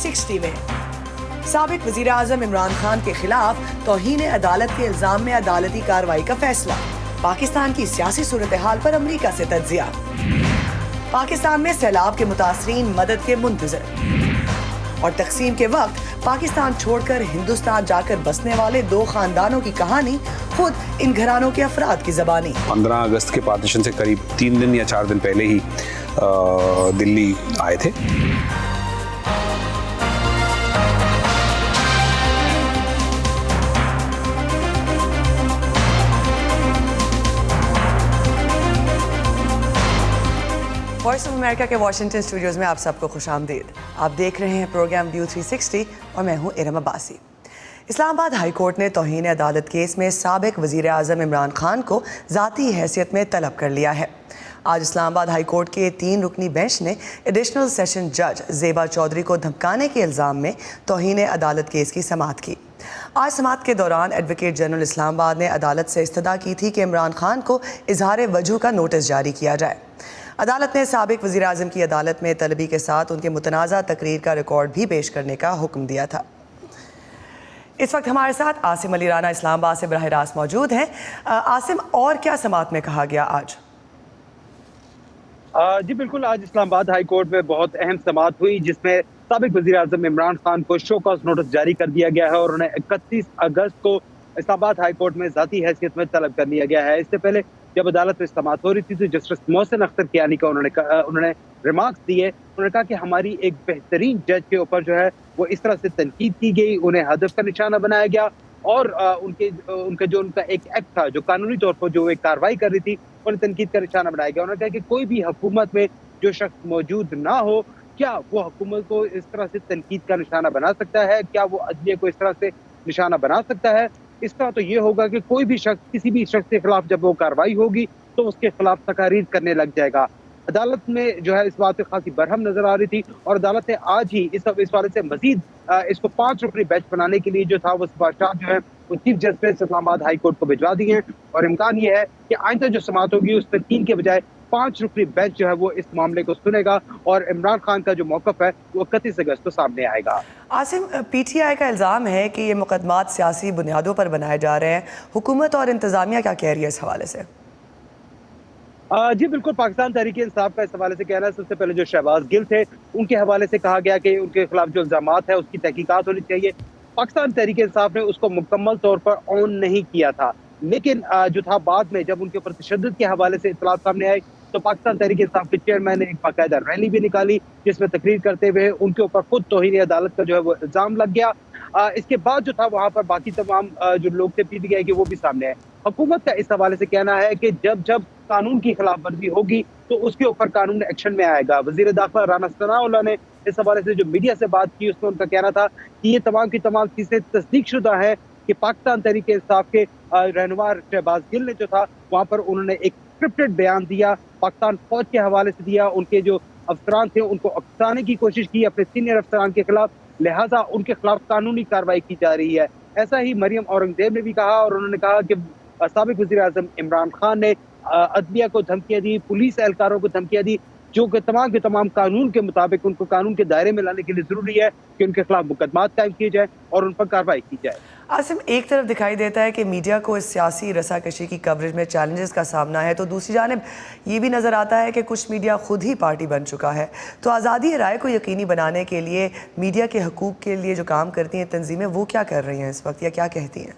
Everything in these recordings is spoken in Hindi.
360 में। साबिक वजीर आजम इमरान खान के खिलाफ तौहीन अदालत के इल्जाम में अदालती कार्रवाई का फैसला। पाकिस्तान की सियासी सूरत हाल पर अमरीका से तज्जिया। पाकिस्तान में सैलाब के मुतासरीन मदद के मुंतजर। और तकसीम के वक्त पाकिस्तान छोड़कर हिंदुस्तान जाकर बसने वाले 2 खानदानों की कहानी खुद इन घरानों के अफराद की ज़बानी। 15 अगस्त के पार्टीशन से करीब 3 दिन या 4 दिन पहले ही दिल्ली आए थे। वॉइस ऑफ अमेरिका के वाशिंगटन स्टूडियोज में आप सबको खुशामदीद। आप देख रहे हैं प्रोग्राम व्यू 360 और मैं हूं इरम अब्बासी। इस्लामाबाद हाई कोर्ट ने तौहीन अदालत केस में साबिक वजीर आजम इमरान खान को ज़ाती हैसियत में तलब कर लिया है। आज इस्लामाबाद हाई कोर्ट के 3 रुकनी बेंच ने एडिशनल सेशन जज ज़ेबा चौधरी को धमकाने के इल्ज़ाम में तौहीन अदालत केस की समाअत की। आज समाअत के दौरान एडवोकेट जनरल इस्लामाबाद ने अदालत से इस्तदा की थी कि इमरान खान को इजहार वजह का नोटिस जारी किया जाए। अदालत ने साबिक वज़ीर आज़म की अदालत में तलबी के साथ उनके मुतनाज़ा तकरीर का रिकॉर्ड भी पेश करने का हुक्म दिया था। इस वक्त हमारे साथ आसिम अली राना इस्लामाबाद से बराह रास्त मौजूद हैं। आसिम, और क्या समाअत में कहा गया आज? जी बिल्कुल, आज इस्लामाबाद हाई कोर्ट में बहुत अहम समाअत हुई जिसमें साबिक वज़ीर आज़म इमरान खान को शो कॉज नोटिस जारी कर दिया गया है और उन्हें 31 अगस्त को इस्लामाबाद हाई कोर्ट में ज़ाती हैसियत में तलब कर लिया गया है। इससे पहले जब अदालत में समाअत हो रही थी तो जस्टिस मोहसिन अख्तर कियानी का उन्होंने रिमार्क्स दिए। उन्होंने कहा कि हमारी एक बेहतरीन जज के ऊपर जो है वो इस तरह से तनकीद की गई, उन्हें हदफ का निशाना बनाया गया और उनका एक एक्ट था जो कानूनी तौर पर जो एक कार्रवाई कर रही थी उन्हें तनकीद का निशाना बनाया गया। उन्होंने कहा कि कोई भी हुकूमत में जो शख्स मौजूद ना हो, क्या वो हुकूमत को इस तरह से तनकीद का निशाना बना सकता है? क्या वो अदलिया को इस तरह से निशाना बना सकता है? इस तरह तो ये होगा कि कोई भी शख्स किसी भी शख्स के खिलाफ जब वो कार्रवाई होगी तो उसके खिलाफ तकारीर करने लग जाएगा। अदालत में जो है इस बात पे खासी बरहम नजर आ रही थी और अदालत ने आज ही इस वाले से मजीद इसको 5 रुकनी बेंच बनाने के लिए जो था वो सिफारिशात जो है वो chief justice Islamabad high court को भिजवा दी हैं और इम्कान ये है कि आइंदा जो समाअत होगी उस पर 3 के बजाय 5 रुकनी बेंच जो है वो इस मामले को सुनेगा और इमरान खान का जो मौक़िफ़ है वो 31 अगस्त को सामने आएगा। आसिम, PTI का इल्ज़ाम है कि ये मुकदमात सियासी बुनियादों पर बनाए जा रहे हैं। हुकूमत और इंतज़ामिया क्या कह रही है इस हवाले से? जी बिल्कुल, पाकिस्तान तहरीक इंसाफ का इस हवाले से कहना है। सबसे पहले जो शहबाज गिल थे उनके हवाले से कहा गया कि उनके खिलाफ जो इल्ज़ामात है उसकी तहकीकात होनी चाहिए। पाकिस्तान तहरीक इंसाफ ने उसको मुकम्मल तौर पर ऑन नहीं किया था, लेकिन जो था बाद में जब उनके ऊपर तशद्दुद के हवाले से इत्तलात सामने आई तो पाकिस्तान तहरीक इंसाफ के चेयरमैन ने एक बाकायदा रैली भी निकाली जिसमें तकरीर करते हुए उनके ऊपर खुद तौहीन अदालत का जो है वो इल्ज़ाम लग गया। इसके बाद जो था वहाँ पर बाकी तमाम जो लोग थे PTI के वो भी सामने आए। हुकूमत का इस हवाले से कहना है कि जब जब कानून की खिलाफ वर्जी होगी तो उसके ऊपर कानून एक्शन में आएगा। वज़ीर दाखिला राना सनाउल्लाह ने इस हवाले से जो मीडिया से बात की उसमें उनका कहना था कि ये तमाम की तमाम चीज़ें तस्दीक शुदा है कि पाकिस्तान तहरीक इंसाफ के रहनुमा शहबाज गिल ने जो था वहाँ पर उन्होंने एक स्क्रिप्टेड बयान दिया, पाकिस्तान फौज के हवाले से दिया, उनके जो अफसरान थे उनको उकसाने की कोशिश की अपने सीनियर अफसरान के खिलाफ, लिहाजा उनके खिलाफ कानूनी कार्रवाई की जा रही है। ऐसा ही मरियम औरंगजेब ने भी कहा और उन्होंने कहा कि साबिक वज़ीर आज़म इमरान खान ने अदलिया को धमकियां दी, पुलिस एहलकारों को धमकियां दी, जो कि तमाम के तमाम कानून के मुताबिक उनको कानून के दायरे में लाने के लिए ज़रूरी है कि उनके खिलाफ मुकदमात कायम किए जाए और उन पर कार्रवाई की जाए। आसिम, एक तरफ दिखाई देता है कि मीडिया को इस सियासी रसाकशी की कवरेज में चैलेंजेस का सामना है, तो दूसरी जानिब ये भी नज़र आता है कि कुछ मीडिया खुद ही पार्टी बन चुका है। तो आज़ादी राय को यकीनी बनाने के लिए मीडिया के हकूक़ के लिए जो काम करती हैं तंजीमें, वो क्या कर रही हैं इस वक्त या क्या कहती हैं?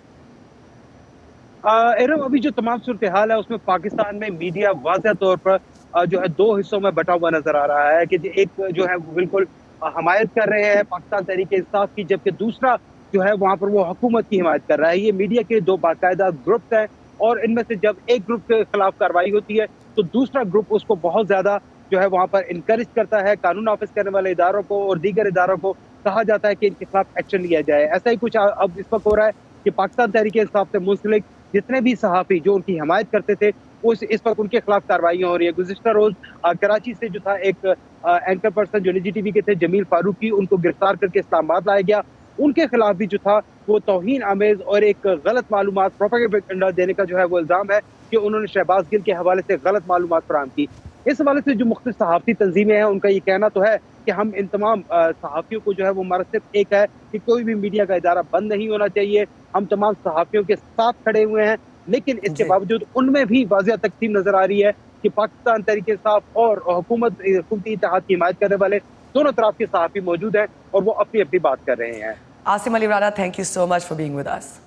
एरम, अभी जो तमाम सूरत हाल है उसमें पाकिस्तान में मीडिया वाज़ह तौर पर जो है 2 हिस्सों में बटा हुआ नजर आ रहा है कि एक जो है बिल्कुल हमायत कर रहे हैं पाकिस्तान तहरीक इंसाफ की, जबकि दूसरा जो है वहाँ पर वो हुकूमत की हिमायत कर रहा है। ये मीडिया के 2 बाकायदा ग्रुप्स हैं और इनमें से जब एक ग्रुप के खिलाफ कार्रवाई होती है तो दूसरा ग्रुप उसको बहुत ज़्यादा जो है वहाँ पर इनकरेज करता है। कानून नाफिज करने वाले इदारों को और दीगर इदारों को कहा जाता है कि इनके खिलाफ एक्शन लिया जाए। ऐसा ही कुछ अब इस वक्त हो रहा है कि पाकिस्तान तहरीक इंसाफ से मुंसलिक जितने भी सहाफ़ी जो उनकी हिमायत करते थे इस वक्त उनके खिलाफ कार्रवाइयाँ हो रही है। गुज़िश्ता रोज कराची से जो था एक एंकर पर्सन जो निजी TV के थे जमील फारूकी, उनको गिरफ्तार करके इस्लामाबाद लाया गया उनके खिलाफ भी जो था वो तौहीन आमेज और एक गलत मालूमात प्रोपेगेंडा देने का जो है वो इल्ज़ाम है कि उन्होंने शहबाज गिल के हवाले से गलत मालूमात फराहम की। इस हवाले से जो मुख्तलिफ सहाफ़ती तंजीमें हैं उनका ये कहना तो है कि हम इन तमाम सहाफ़ियों को जो है वो हमारा सिर्फ एक है कि कोई भी मीडिया का इदारा बंद नहीं होना चाहिए। हम तमाम सहाफ़ियों के साथ खड़े हुए हैं, लेकिन इसके बावजूद उनमें भी वाज़िया तक़सीम नज़र आ रही है कि पाकिस्तान तहरीक-ए-इंसाफ और हुकूमती इत्तेहाद की हिमायत करने वाले दोनों तरफ के सहाफ़ी मौजूद हैं और वो अपनी अपनी बात कर रहे हैं। Asim Ali Rana, thank you so much for being with us.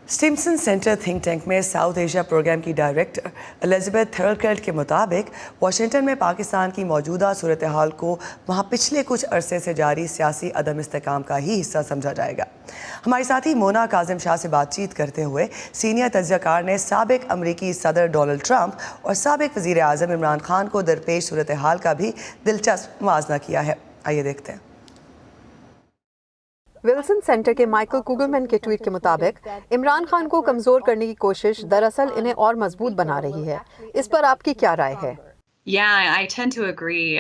Stimson centre think tank में साउथ एशिया प्रोग्राम की डायरेक्टर एलिजाबेथ थर्लकर्ट के मुताबिक वाशिंगटन में पाकिस्तान की मौजूदा सूरत हाल को वहाँ पिछले कुछ अरसे से जारी सियासी अदम इस्तेकाम का ही हिस्सा समझा जाएगा। हमारे साथी मोना काजिम शाह से बातचीत करते हुए सीनियर तज्ज़ियाकार ने साबिक अमरीकी सदर डोनाल्ड ट्रंप और साबिक वज़ीर आज़म इमरान खान को दरपेश सूरत हाल का भी दिलचस्प मुआवजा किया है। आइए देखते हैं। विल्सन सेंटर के माइकल कुगलमैन के ट्वीट के मुताबिक इमरान खान को कमजोर करने की कोशिश दरअसल इन्हें और मजबूत बना रही है। इस पर आपकी क्या राय है? Yeah, I tend to agree.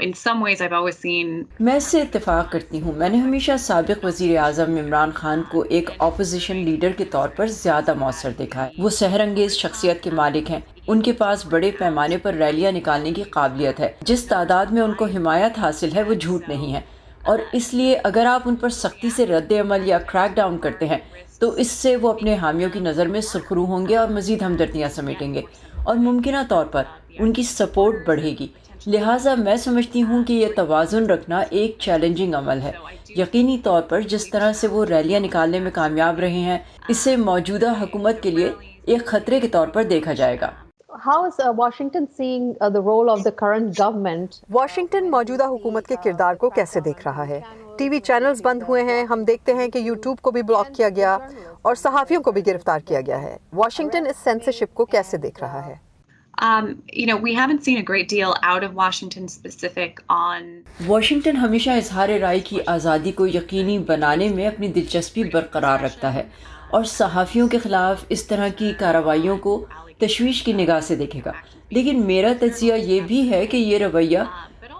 In some ways I've always seen. मैं इससे इत्तेफाक करती हूँ। मैंने हमेशा साबिक वज़ीर आज़म इमरान खान को एक ऑपोजिशन लीडर के तौर पर ज़्यादा मौसर देखा है। वो सहरंगेज़ शख्सियत के मालिक हैं। उनके पास बड़े पैमाने पर रैलियाँ निकालने की काबिलियत है। जिस तादाद में उनको हिमायत हासिल है वो झूठ नहीं है, और इसलिए अगर आप उन पर सख्ती से रद्द-ए-अमल या क्रैक डाउन करते हैं तो इससे वो अपने हामियों की नज़र में सुरखरू होंगे और मज़ीद हमदर्दियाँ समेटेंगे और मुमकिना तौर पर उनकी सपोर्ट बढ़ेगी। लिहाजा मैं समझती हूँ कि यह तवाज़ुन रखना एक चैलेंजिंग अमल है। यकीनी तौर पर जिस तरह से वो रैलियाँ निकालने में कामयाब रहे हैं, इसे मौजूदा हुकूमत के लिए एक ख़तरे के तौर पर देखा जाएगा। How is Washington seeing the role of the current government? Washington मौजूदा हुकूमत के किरदार को कैसे देख रहा है? टीवी चैनल्स बंद हुए हैं, हम देखते हैं कि यूट्यूब को भी ब्लॉक किया गया और सहाफ़ियों को भी गिरफ्तार किया गया है। वॉशिंगटन इस सेंसरशिप को कैसे देख रहा है? We haven't seen a great deal out of Washington specific on. Washington हमेशा इजहार राय की आज़ादी को यकीनी बनाने में अपनी दिलचस्पी बरकरार रखता है और सहाफ़ियों के ख़िलाफ़ इस तरह की कार्रवाइयों को तशवीश की निगाह से देखेगा। लेकिन मेरा तज्ज़िया ये भी है कि ये रवैया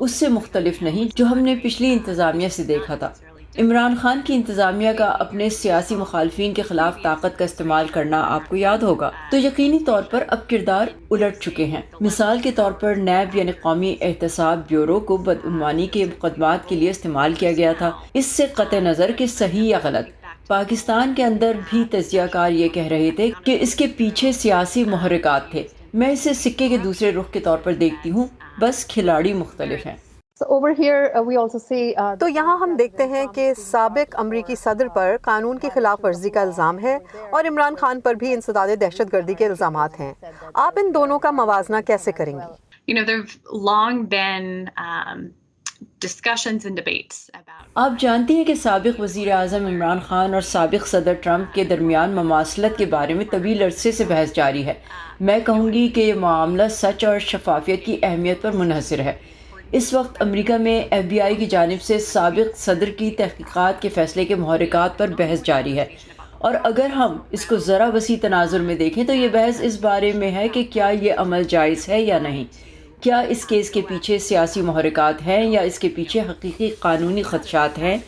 उससे मुख्तलिफ नहीं जो हमने पिछली इंतज़ामिया से देखा था। इमरान खान की इंतज़ामिया का अपने सियासी मुखालफिन के ख़िलाफ़ ताकत का इस्तेमाल करना आपको याद होगा, तो यकीनी तौर पर अब किरदार उलट चुके हैं। मिसाल के तौर पर नैब यानी कौमी एहतसाब ब्यूरो को बदउनवानी के मुकदमात के लिए इस्तेमाल किया गया था। इससे कतई नज़र कि सही या गलत, पाकिस्तान के अंदर भी तज्ज़ियाकार ये कह रहे थे कि इसके पीछे सियासी मुहर्रिकात थे। मैं इसे सिक्के के दूसरे रुख के तौर पर देखती हूँ, बस खिलाड़ी मुख्तलिफ हैं। So over here we also see तो यहाँ हम देखते हैं कि साबिक अमरीकी सदर पर कानून की खिलाफ वर्जी का इल्ज़ाम है और इमरान खान पर भी इंसदाद दहशतगर्दी के इल्ज़ामात हैं। आप इन दोनों का मवाजना कैसे करेंगी? There've long been discussions and debates about. आप जानती हैं कि साबिक वज़ीर आज़म इमरान खान और साबिक सदर ट्रंप के दरमियान ममासलत के बारे में तवील अरसे से बहस जारी है। मैं कहूँगी कि ये मामला सच और शफाफियत की अहमियत पर मुनहसर है। इस वक्त अमेरिका में FBI की जानिब से साबिक सदर की तहकीकात के फ़ैसले के मुहर्रिकात पर बहस जारी है, और अगर हम इसको ज़रा वसी तनाजुर में देखें तो ये बहस इस बारे में है कि क्या ये अमल जायज़ है या नहीं। क्या इस केस के पीछे सियासी मुहर्रिकात हैं या इसके पीछे हकीकी कानूनी ख़दशात हैं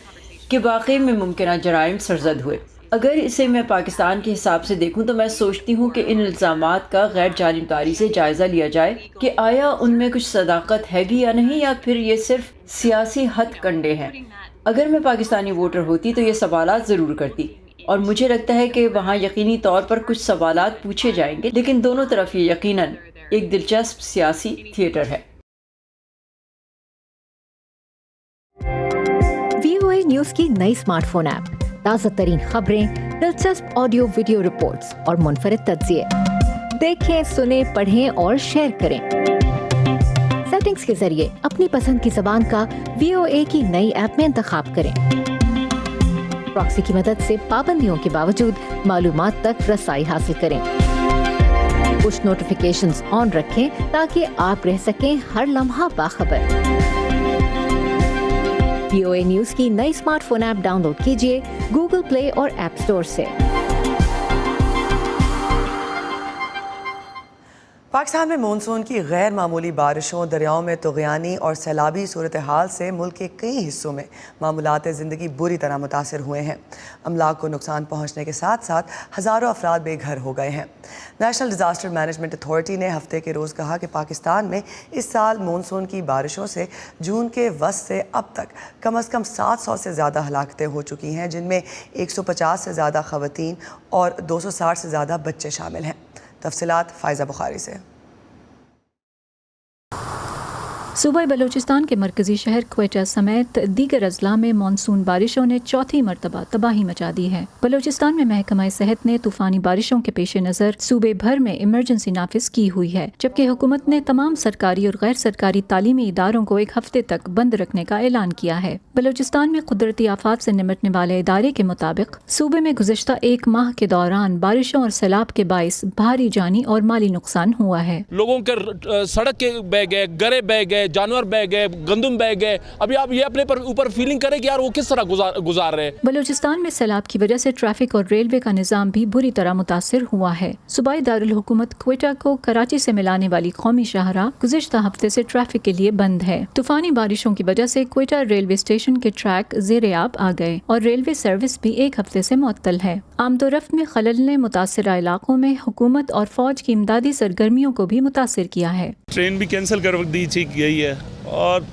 कि वाकई में मुमकिन जराइम सरजद हुए। अगर इसे मैं पाकिस्तान के हिसाब से देखूं तो मैं सोचती हूं कि इन इल्ज़ामात का गैर जानिबदारी से जायज़ा लिया जाए कि आया उनमें कुछ सदाकत है भी या नहीं, या फिर ये सिर्फ सियासी हथकंडे हैं। अगर मैं पाकिस्तानी वोटर होती तो ये सवालात ज़रूर करती, और मुझे लगता है कि वहाँ यकीनी तौर पर कुछ सवालात पूछे जाएंगे, लेकिन दोनों तरफ ये यकीनन एक दिलचस्प सियासी थिएटर है। VOA न्यूज़ की नई स्मार्टफोन ऐप, ताज़ा तरीन खबरें, दिलचस्प ऑडियो वीडियो रिपोर्ट्स और मुनफरिद तज्ज़िये। देखें, सुने, पढ़ें और शेयर करें। सेटिंग्स के जरिए अपनी पसंद की ज़बान का VOA की नई ऐप में इंतखाब करें। प्रॉक्सी की मदद से पाबंदियों के बावजूद मालूमात तक रसाई हासिल करें। पुश नोटिफिकेशंस ऑन रखें ताकि आप रह सकें हर लम्हा बाखबर। VOA न्यूज़ की नई स्मार्टफोन ऐप डाउनलोड कीजिए गूगल प्ले और ऐप स्टोर से। पाकिस्तान में मानसून की गैर मामूली बारिशों, दरियाओं में तुग़यानी और सैलाबी सूरत हाल से मुल्क के कई हिस्सों में मामूलात ज़िंदगी बुरी तरह मुतासर हुए हैं। अमलाक को नुकसान पहुँचने के साथ साथ हज़ारों अफराद बेघर हो गए हैं। नेशनल डिज़ास्टर मैनेजमेंट अथॉरिटी ने हफ्ते के रोज़ कहा कि पाकिस्तान में इस साल मानसून की बारिशों से जून के वस्त से अब तक कम अज़ कम 700 से ज़्यादा हलाकतें हो चुकी हैं, जिनमें 150 से ज़्यादा ख़वातीन और 260 से ज़्यादा बच्चे शामिल हैं। तफसीलात फ़ायज़ा बुखारी से। सूबा बलूचिस्तान के मरकजी शहर क्वेटा समेत दीगर अजला में मानसून बारिशों ने चौथी मरतबा तबाही मचा दी है। बलूचिस्तान में महकमा सेहत ने तूफानी बारिशों के पेश नज़र सूबे भर में इमरजेंसी नाफिज की हुई है, जबकि हुकूमत ने तमाम सरकारी और गैर सरकारी तालीमी इदारों को एक हफ्ते तक बंद रखने का ऐलान किया है। बलूचिस्तान में कुदरती आफात से निपटने वाले इदारे के मुताबिक सूबे में गुज़िश्ता एक माह के दौरान बारिशों और सैलाब के बाइस भारी जानी और माली नुकसान हुआ है। लोगों के सड़क के बह गए, गरे बह गए, जानवर बह गए, गंदुम बह गए। अभी आप ये अपने पर ऊपर फीलिंग करें कि यार वो किस तरह गुजार रहे हैं। बलूचिस्तान में सैलाब की वजह से ट्रैफिक और रेलवे का निजाम भी बुरी तरह मुतासिर हुआ है। सूबाई दारुल हुकूमत क्वेटा को कराची से मिलाने वाली कौमी शाहराह गुज़िश्ता हफ्ते से ट्रैफिक के लिए बंद है। तूफानी बारिशों की वजह से क्वेटा रेलवे स्टेशन के ट्रैक ज़ेर-ए-आब आ गए और रेलवे सर्विस भी एक हफ्ते से मुअत्तल है। आमदोरफ्त में खलल ने मुतासिरा इलाकों में हुकूमत और फौज की इमदादी सरगर्मियों को भी मुतासिर किया है। ट्रेन भी कैंसिल कर दी गई है और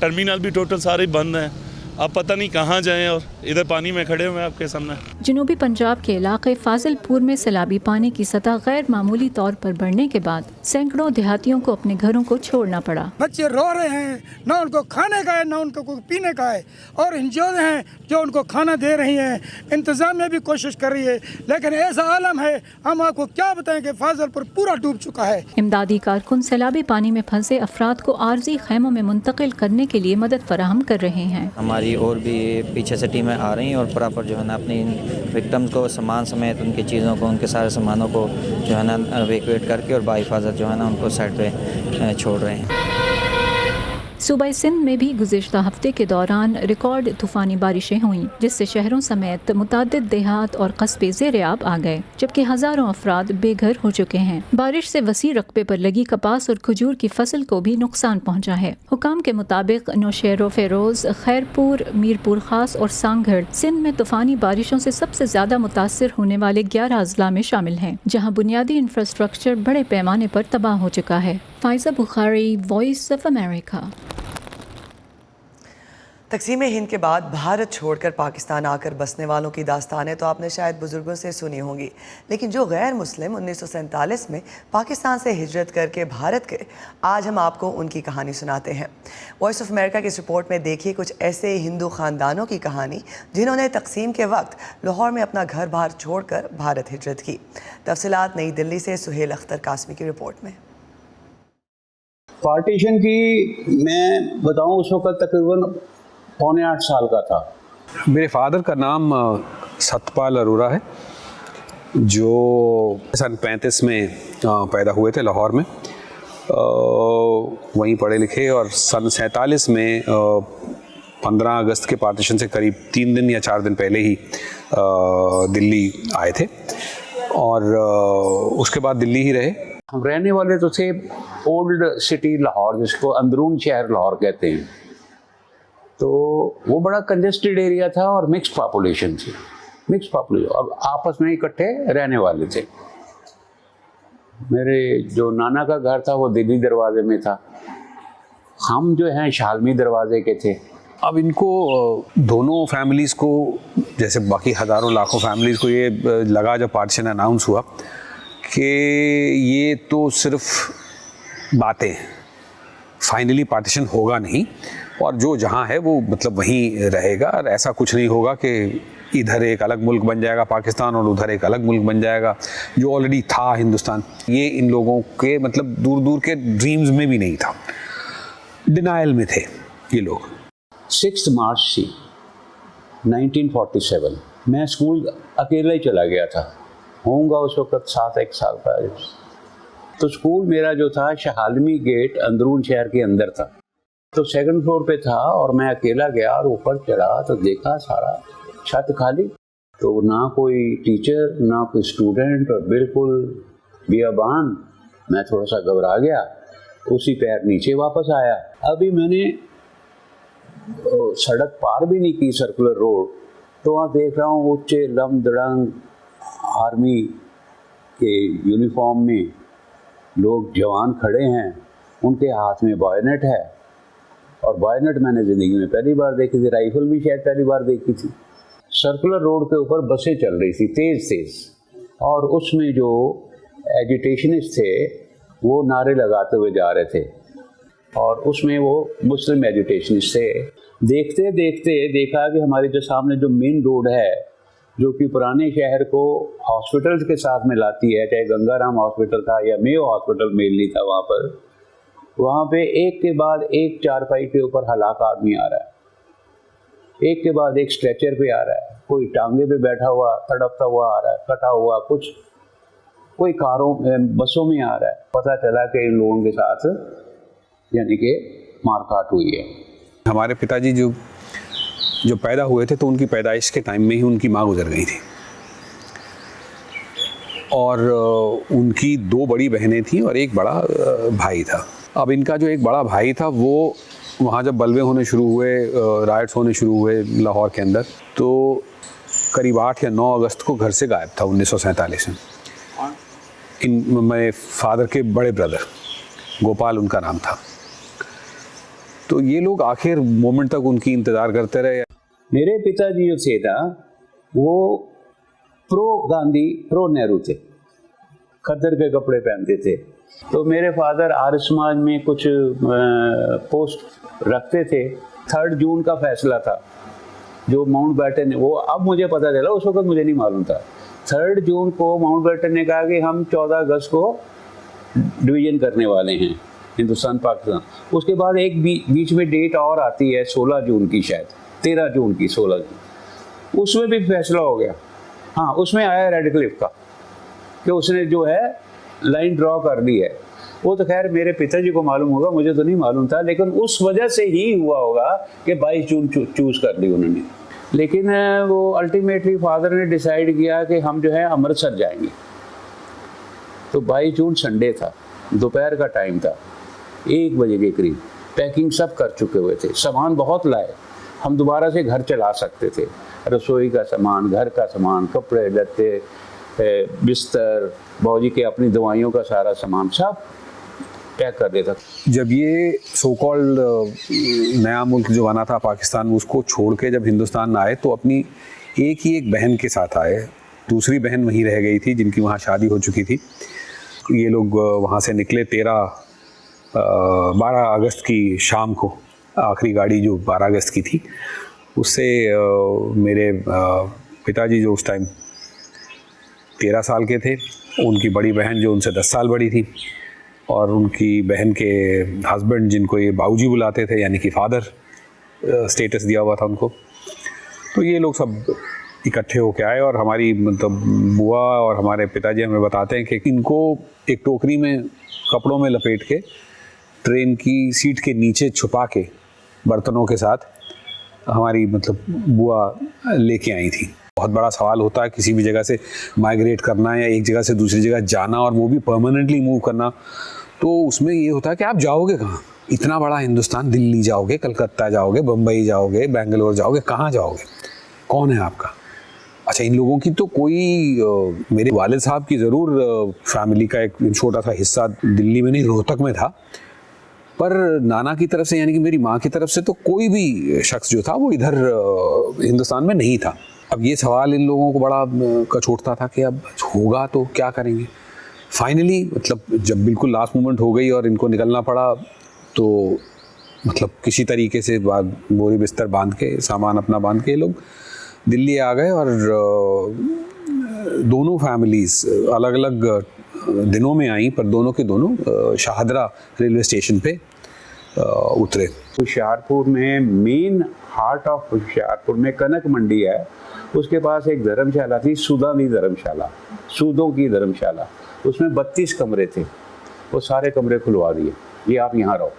टर्मिनल भी टोटल सारे बंद हैं। अब पता नहीं कहाँ जाएं और इधर पानी में खड़े हुए आपके सामने। जनूबी पंजाब के इलाके फाजिलपुर में सैलाबी पानी की सतह गैर मामूली तौर पर बढ़ने के बाद सैकड़ों देहातियों को अपने घरों को छोड़ना पड़ा। बच्चे रो रहे हैं, ना उनको खाने का है ना उनको कुछ पीने का है, और एनजीओ हैं जो उनको खाना दे रही हैं, इंतजामिया भी कोशिश कर रही है, लेकिन ऐसा आलम है हम आपको क्या बताएं कि फाजिलपुर पूरा डूब चुका है। इमदादी कारकुन सैलाबी पानी में फंसे अफराद को आर्जी खैमों में मुंतकिल करने के लिए मदद फराहम कर रहे हैं। हमारी और भी पीछे से टीमें आ रही हैं और प्रॉपर जो है ना अपनी विक्टिम्स को सामान समेत उनकी चीज़ों को, उनके सारे सामानों को जो है ना एवैक्यूएट करके और बाहिफाजत जो है ना उनको साइड पे छोड़ रहे हैं। सूबा सिंध में भी गुज़िश्ता हफ्ते के दौरान रिकॉर्ड तूफ़ानी बारिशें हुईं, जिससे शहरों समेत मुतादिद देहात और कस्बे ज़ेर-ए-आब आ गए, जबकि हज़ारों अफराद बेघर हो चुके हैं। बारिश से वसी रकबे पर लगी कपास और खजूर की फसल को भी नुकसान पहुँचा है। हुकाम के मुताबिक नौशेरो फेरोज़, खैरपुर, मीरपुर खास और सांगढ़ सिंध में तूफ़ानी बारिशों से सबसे ज़्यादा मुतासर होने वाले 11 अजला में शामिल हैं, जहाँ बुनियादी इंफ्रास्ट्रक्चर बड़े पैमाने पर तबाह हो चुका है। Faiza Bukhari, voice of America. तकसीम हिंद के बाद भारत छोड़कर पाकिस्तान आकर बसने वालों की दास्तानें तो आपने शायद बुजुर्गों से सुनी होंगी, लेकिन जो गैर मुस्लिम 1947 में पाकिस्तान से हिजरत करके भारत गए, आज हम आपको उनकी कहानी सुनाते हैं। वॉइस ऑफ अमेरिका की इस रिपोर्ट में देखिए कुछ ऐसे हिंदू ख़ानदानों की कहानी जिन्होंने तकसीम के वक्त लाहौर में अपना घर बार छोड़कर भारत हिजरत की। तफसीलात नई दिल्ली से सुहेल अख्तर कासमी की रिपोर्ट में। पार्टीशन की मैं बताऊं उस वक्त तकरीबन 7.25 साल का था। मेरे फादर का नाम सतपाल अरोरा है, जो सन 35 में पैदा हुए थे लाहौर में, वहीं पढ़े लिखे, और सन 47 में 15 अगस्त के पार्टीशन से करीब 3 दिन या 4 दिन पहले ही दिल्ली आए थे और उसके बाद दिल्ली ही रहे। हम रहने वाले तो थे ओल्ड सिटी लाहौर, जिसको अंदरून शहर लाहौर कहते हैं। तो वो बड़ा कंजेस्टेड एरिया था और मिक्स्ड पॉपुलेशन थी, मिक्स्ड पॉपुलेशन, अब आपस में इकट्ठे रहने वाले थे। मेरे जो नाना का घर था वो दिल्ली दरवाजे में था, हम जो हैं शालमी दरवाजे के थे। अब इनको दोनों फैमिलीज़ को, जैसे बाकी हज़ारों लाखों फैमिलीज़ को ये लगा जब पार्टीशन अनाउंस हुआ कि ये तो सिर्फ बातें, फाइनली पार्टीशन होगा नहीं और जो जहाँ है वो मतलब वहीं रहेगा, और ऐसा कुछ नहीं होगा कि इधर एक अलग मुल्क बन जाएगा पाकिस्तान और उधर एक अलग मुल्क बन जाएगा जो ऑलरेडी था हिंदुस्तान। ये इन लोगों के मतलब दूर दूर के ड्रीम्स में भी नहीं था, डिनायल में थे ये लोग। 6 मार्च थी 1947, मैं स्कूल अकेला ही चला गया था, होऊंगा उस वक्त 7-1 साल का। तो स्कूल मेरा जो था शहालमी गेट अंदरून शहर के अंदर था, तो 2nd फ्लोर पे था और मैं अकेला गया और ऊपर चढ़ा तो देखा सारा छत खाली, तो ना कोई टीचर ना कोई स्टूडेंट और बिल्कुल बियाबान। मैं थोड़ा सा घबरा गया, उसी पैर नीचे वापस आया। अभी मैंने सड़क पार भी नहीं की, सर्कुलर रोड, तो वहाँ देख रहा हूँ ऊंचे लम दड़ंग आर्मी के यूनिफॉर्म में लोग जवान खड़े हैं, उनके हाथ में बायोनेट है। और बायोनेट मैंने ज़िंदगी में पहली बार देखी थी, राइफल भी शायद पहली बार देखी थी। सर्कुलर रोड के ऊपर बसें चल रही थी तेज़ तेज़, और उसमें जो एजिटेशनिस्ट थे वो नारे लगाते हुए जा रहे थे, और उसमें वो मुस्लिम एजिटेशनिस्ट थे। देखते देखते देखा कि हमारे जो सामने जो मेन रोड है, जो कि पुराने शहर को हॉस्पिटल्स के साथ में लाती है, चाहे गंगाराम हॉस्पिटल था या मेयो हॉस्पिटल मेनली था वहाँ पे एक के बाद एक चारपाई के ऊपर हलाक आदमी आ रहा है, एक के बाद एक स्ट्रेचर पे आ रहा है, कोई टांगे पे बैठा हुआ तड़पता हुआ आ रहा है, कटा हुआ, कुछ कोई कारों बसों में आ रहा है। पता चला कि इन लोगों के साथ यानी कि मारकाट हुई है। हमारे पिताजी जो पैदा हुए थे तो उनकी पैदाइश के टाइम में ही उनकी माँ गुजर गई थी, और उनकी 2 बड़ी बहनें थीं और एक बड़ा भाई था। अब इनका जो एक बड़ा भाई था वो वहाँ जब बलवे होने शुरू हुए, राइट्स होने शुरू हुए लाहौर के अंदर, तो करीब 8 या 9 अगस्त को घर से गायब था 1947 में। मेरे फादर के बड़े ब्रदर गोपाल उनका नाम था। तो ये लोग आखिर मोमेंट तक उनकी इंतज़ार करते रहे। मेरे पिताजी जो थे ना, वो प्रो गांधी प्रो नेहरू थे, खद्दर के कपड़े पहनते थे। तो मेरे फादर आर्य समाज में कुछ पोस्ट रखते थे। 3 जून का फैसला था जो माउंटबेटन, वो अब मुझे पता चला, उस वक्त मुझे नहीं मालूम था। 3 जून को माउंटबेटन ने कहा कि हम 14 अगस्त को डिवीज़न करने वाले हैं हिंदुस्तान पाकिस्तान। उसके बाद एक बीच में डेट और आती है 16 जून की, शायद 13 जून की, 16 जून, उसमें भी फैसला हो गया। हाँ, उसमें आया रेडक्लिफ का कि उसने जो है लाइन ड्रॉ कर ली है। वो तो खैर मेरे पिताजी को मालूम होगा, मुझे तो नहीं मालूम था, लेकिन उस वजह से ही हुआ होगा कि 22 जून चूज़ कर ली उन्होंने। लेकिन वो अल्टीमेटली फादर ने डिसाइड किया कि हम जो है अमृतसर जाएंगे। तो 22 जून संडे था, दोपहर का टाइम था, 1 बजे के करीब। पैकिंग सब कर चुके हुए थे, सामान बहुत लाए, हम दोबारा से घर चला सकते थे। रसोई का सामान, घर का सामान, कपड़े लत्ते, बिस्तर, बाबूजी के अपनी दवाइयों का सारा सामान सब पैक कर देता। जब ये सो कॉल्ड नया मुल्क जो बना था पाकिस्तान, उसको छोड़ के जब हिंदुस्तान आए तो अपनी एक बहन के साथ आए। दूसरी बहन वहीं रह गई थी जिनकी वहाँ शादी हो चुकी थी। ये लोग वहाँ से निकले 12 अगस्त की शाम को। आखिरी गाड़ी जो 12 अगस्त की थी उससे मेरे पिताजी जो उस टाइम 13 साल के थे, उनकी बड़ी बहन जो उनसे 10 साल बड़ी थी, और उनकी बहन के हस्बैंड जिनको ये बाबूजी बुलाते थे, यानी कि फादर स्टेटस दिया हुआ था उनको, तो ये लोग सब इकट्ठे होके आए। और हमारी मतलब बुआ और हमारे पिताजी हमें बताते हैं कि इनको एक टोकरी में कपड़ों में लपेट के ट्रेन की सीट के नीचे छुपा के बर्तनों के साथ हमारी मतलब बुआ लेके आई थी। बहुत बड़ा सवाल होता है किसी भी जगह से माइग्रेट करना या एक जगह से दूसरी जगह जाना, और वो भी परमानेंटली मूव करना। तो उसमें ये होता है कि आप जाओगे कहाँ? इतना बड़ा हिंदुस्तान, दिल्ली जाओगे, कलकत्ता जाओगे, बम्बई जाओगे, बेंगलोर जाओगे, कहाँ जाओगे? कौन है आपका? अच्छा, इन लोगों की तो कोई मेरे वालिद साहब की ज़रूर फैमिली का एक छोटा सा हिस्सा दिल्ली में नहीं, रोहतक में था, पर नाना की तरफ से यानी कि मेरी माँ की तरफ से तो कोई भी शख्स जो था वो इधर हिंदुस्तान में नहीं था। अब ये सवाल इन लोगों को बड़ा कचोटता था कि अब होगा तो क्या करेंगे। फाइनली मतलब जब बिल्कुल लास्ट मोमेंट हो गई और इनको निकलना पड़ा, तो मतलब किसी तरीके से बोरी बिस्तर बांध के, सामान अपना बांध के लोग दिल्ली आ गए। और दोनों फैमिलीज़ अलग अलग दिनों में आई, पर दोनों के दोनों शाहदरा रेलवे स्टेशन पे उतरे। होशियारपुर में, मेन हार्ट ऑफ होशियारपुर में कनक मंडी है, उसके पास एक धर्मशाला थी, सूदानी धर्मशाला, सूदों की धर्मशाला। उसमें 32 कमरे थे, वो सारे कमरे खुलवा दिए, ये आप यहाँ रहो।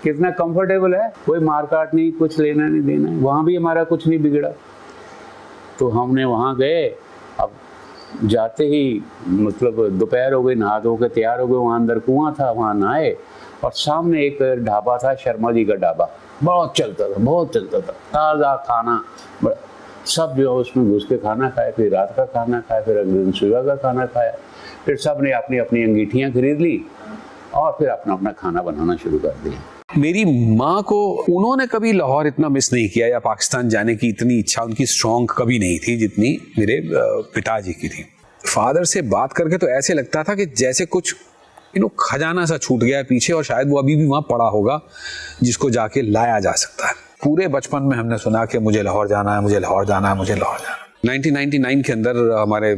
कितना कंफर्टेबल है, कोई मारकाट नहीं, कुछ लेना नहीं देना, वहाँ भी हमारा कुछ नहीं बिगड़ा। तो हमने वहाँ गए। अब जाते ही मतलब दोपहर हो गई, नहा धो के तैयार हो गए, वहाँ अंदर कुआं था, वहाँ नहाए और सामने एक ढाबा था, शर्मा जी का ढाबा, बहुत चलता था, ताज़ा खाना, सब जो है उसमें घुस के खाना खाए, फिर रात का खाना खाए, फिर अगले दिन सुबह का खाना खाया, फिर सब ने अपनी अपनी अंगीठियाँ खरीद ली और फिर अपना अपना खाना बनाना शुरू कर दिया। मेरी माँ को उन्होंने कभी लाहौर इतना मिस नहीं किया या पाकिस्तान जाने की इतनी इच्छा उनकी स्ट्रॉन्ग कभी नहीं थी जितनी मेरे पिताजी की थी। फादर से बात करके तो ऐसे लगता था कि जैसे कुछ खजाना सा छूट गया है पीछे और शायद वो अभी भी वहाँ पड़ा होगा जिसको जाके लाया जा सकता है। पूरे बचपन में हमने सुना कि मुझे लाहौर जाना है, मुझे लाहौर जाना है, मुझे लाहौर जाना है। 1999 के अंदर हमारे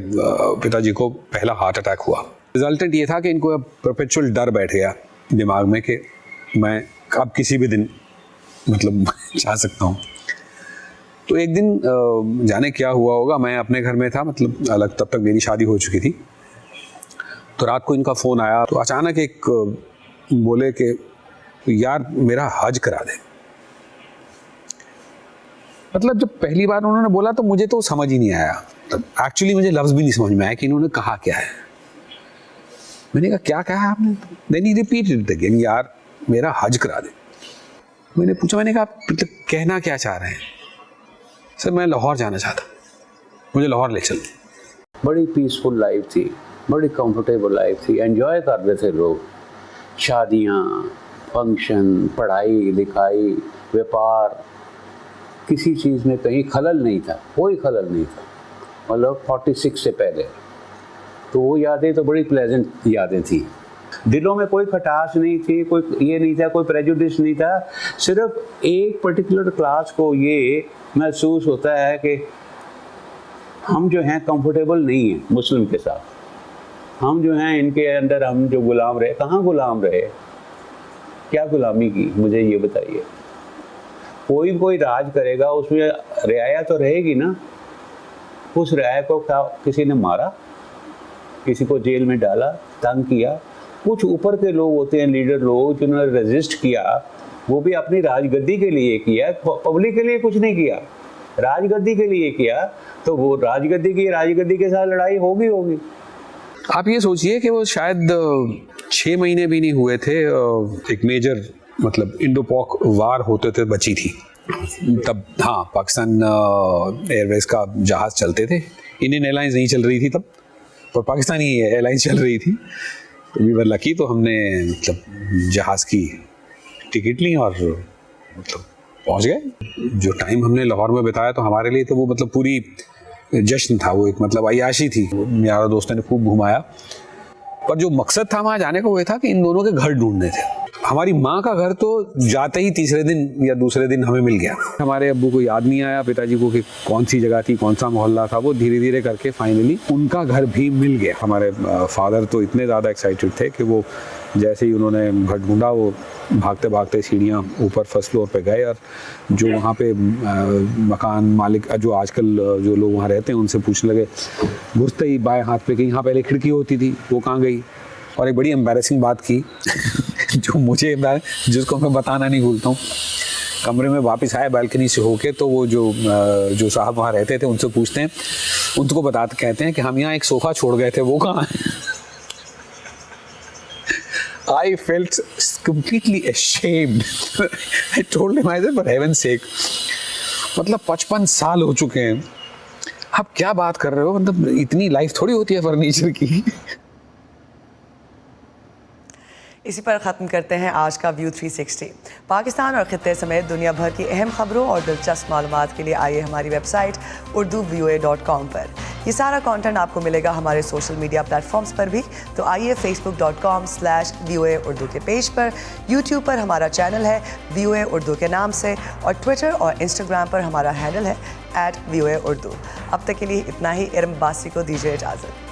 पिताजी को पहला हार्ट अटैक हुआ। रिजल्टेंट ये था कि इनको परपेचुअल डर बैठ गया दिमाग में कि मैं अब किसी भी दिन मतलब जा सकता हूँ। तो एक दिन जाने क्या हुआ होगा, मैं अपने घर में था, मतलब अलग, तब तक मेरी शादी हो चुकी थी। तो रात को इनका फ़ोन आया, तो अचानक एक बोले कि यार मेरा हज करा दे। मतलब जब पहली बार उन्होंने बोला तो मुझे तो समझ ही नहीं आया, तब एक्चुअली मुझे लफ्ज़ भी नहीं समझ में आया कि इन्होंने कहा क्या है। मैंने कहा क्या कहा आपने? देन ही रिपीटेड अगेन, यार मेरा हज करा दे। मैंने पूछा, मैंने कहा मतलब कहना क्या चाह रहे हैं? सर मैं लाहौर जाना चाहता, मुझे लाहौर ले चल। बड़ी पीसफुल लाइफ थी, बड़ी कंफर्टेबल लाइफ थी, एंजॉय कर रहे थे लोग। शादियाँ, फंक्शन, पढ़ाई लिखाई, व्यापार, किसी चीज़ में कहीं खलल नहीं था, कोई खलल नहीं था, मतलब 46 से पहले। तो वो यादें तो बड़ी प्लेजेंट यादें थी। दिलों में कोई खटास नहीं थी, कोई ये नहीं था, कोई प्रेजुडिस नहीं था। सिर्फ एक पर्टिकुलर क्लास को ये महसूस होता है कि हम जो हैं कंफर्टेबल नहीं हैं मुस्लिम के साथ। हम जो हैं इनके अंदर हम जो गुलाम रहे, कहाँ गुलाम रहे, क्या गुलामी की, मुझे ये बताइए। कोई राज करेगा उसमें रियाया तो रहेगी ना। उस रियाया को क्या किसी ने मारा, किसी को जेल में डाला, तंग किया? कुछ ऊपर के लोग होते हैं, लीडर लोग, जिन्होंने रेजिस्ट किया, वो भी अपनी राजगद्दी के लिए किया, पब्लिक के लिए कुछ नहीं किया, राजगद्दी के लिए किया। तो वो राजगद्दी के साथ लड़ाई होगी। आप ये सोचिए कि वो शायद 6 महीने भी नहीं हुए थे, एक मेजर मतलब इंडो पाक वार होते थे, बची थी तब। हाँ, पाकिस्तान एयरवेज का जहाज़ चलते थे, इंडियन एयरलाइंस नहीं चल रही थी तब, पर पाकिस्तानी एयरलाइंस चल रही थी। तो वी वर लकी, तो हमने मतलब जहाज़ की टिकट ली और मतलब पहुंच गए। जो टाइम हमने लाहौर में बिताया तो हमारे लिए तो वो मतलब पूरी जश्न था, वो एक मतलब अय्याशी थी। मेरा दोस्तों ने खूब घुमाया, पर जो मकसद था वहाँ जाने का वो था कि इन दोनों के घर ढूंढने थे। हमारी माँ का घर तो जाते ही तीसरे दिन या दूसरे दिन हमें मिल गया। हमारे अब्बू को याद नहीं आया, पिताजी को कि कौन सी जगह थी, कौन सा मोहल्ला था। वो धीरे धीरे करके फाइनली उनका घर भी मिल गया। हमारे फादर तो इतने ज़्यादा एक्साइटेड थे कि वो जैसे ही उन्होंने घर ढूंढा, वो भागते भागते सीढ़ियाँ ऊपर फर्स्ट फ्लोर पे गए और जो वहाँ पे मकान मालिक, जो आजकल जो लोग वहाँ रहते हैं, उनसे पूछने लगे। घुसते ही बाएं हाथ पे, कि यहाँ पहले खिड़की होती थी, वो कहाँ गई। और एक बड़ी एम्बैरेसिंग बात की जो मुझे, जिसको मैं बताना नहीं भूलता हूँ। कमरे में वापस आए बालकनी से होके, तो वो जो साहब वहाँ रहते थे उनसे पूछते हैं, उनको बताते कहते हैं कि हम यहाँ एक सोफ़ा छोड़ गए थे, वो कहाँ है। I felt completely ashamed. I told him, I said, for heaven's sake, मतलब 55 साल हो चुके हैं, आप क्या बात कर रहे हो, मतलब इतनी लाइफ थोड़ी होती है फर्नीचर की। इसी पर ख़त्म करते हैं आज का व्यू 360। पाकिस्तान और ख़ित्ते समेत दुनिया भर की अहम खबरों और दिलचस्प मालूमात के लिए आइए हमारी वेबसाइट urduvoa.com पर। ये सारा कंटेंट आपको मिलेगा हमारे सोशल मीडिया प्लेटफॉर्म्स पर भी, तो आइए facebook.com/VOA उर्दू के पेज पर, YouTube पर हमारा चैनल है VOA उर्दू के नाम से, और ट्विटर और इंस्टाग्राम पर हमारा हैंडल है @VOA Urdu। अब तक के लिए इतना ही। इरम अब्बासी को दीजिए इजाज़त।